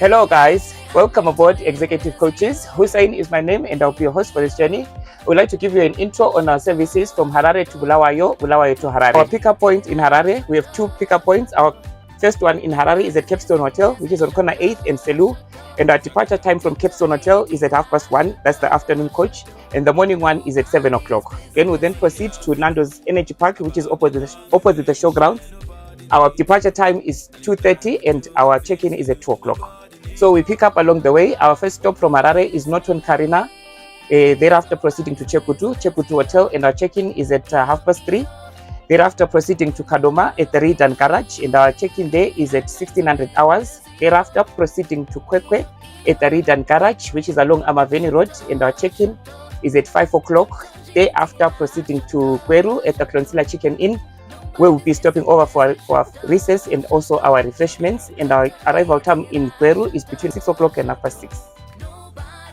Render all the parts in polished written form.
Hello guys, welcome aboard Executive Coaches. Hussein is my name and I'll be your host for this journey. I would like to give you an intro on our services from Harare to Bulawayo, Bulawayo to Harare. Our pickup point in Harare, we have two pickup points. Our first one in Harare is at Capstone Hotel, which is on corner 8th and Selu. And our departure time from Capstone Hotel is at 1:30. That's the afternoon coach. And the morning one is at 7 o'clock. Then we proceed to Nando's Energy Park, which is opposite the showground. Our departure time is 2:30 and our check-in is at 2 o'clock. So we pick up along the way. Our first stop from Harare is Norton Karina. Thereafter proceeding to Chekutu Hotel, and our check-in is at 3:30. Thereafter proceeding to Kadoma at the Redan Garage, and our check-in there is at 1600 hours. Thereafter proceeding to Kwekwe at the Redan Garage, which is along Amaveni Road, and our check-in is at 5 o'clock. Thereafter proceeding to Kweru at the Clonsilla Chicken Inn, where we'll be stopping over for recess and also our refreshments. And our arrival time in Kweru is between 6 o'clock and 6:30.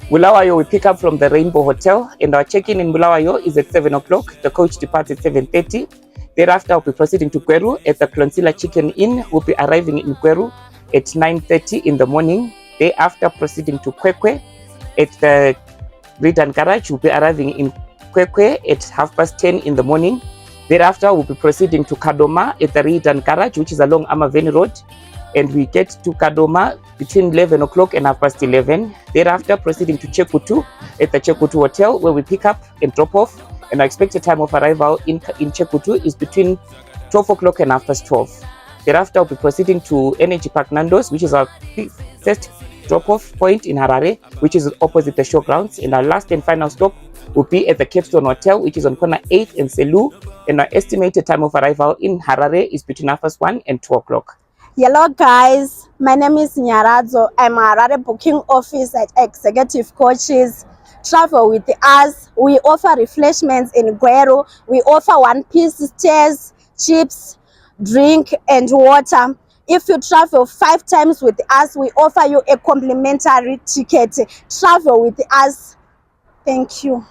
Bulawayo, we pick up from the Rainbow Hotel, and our check-in in Bulawayo is at 7 o'clock. The coach departs at 7:30. Thereafter, we'll be proceeding to Kweru at the Clonsilla Chicken Inn. We'll be arriving in Kweru at 9:30 in the morning. Thereafter, proceeding to Kwekwe at the Redan Garage. We'll be arriving in Kwekwe at 10:30 in the morning. Thereafter, we'll be proceeding to Kadoma at the Redan Garage, which is along Amaveni Road. And we get to Kadoma between 11 o'clock and 11:30. Thereafter, proceeding to Chekutu at the Chekutu Hotel, where we pick up and drop off. And our expected time of arrival in Chekutu is between 12 o'clock and 12:30. Thereafter, we'll be proceeding to Energy Park Nando's, which is our first drop-off point in Harare, which is opposite the showgrounds. And our last and final stop will be at the Capstone Hotel, which is on corner 8th and Selu. And our estimated time of arrival in Harare is between 1:30 and 2 o'clock. Hello guys, my name is Nyaradzo. I'm a Harare booking office at Executive Coaches. Travel with us. We offer refreshments in Guero. We offer one-piece chairs, chips, drink and water. If you travel 5 times with us, we offer you a complimentary ticket. Travel with us. Thank you.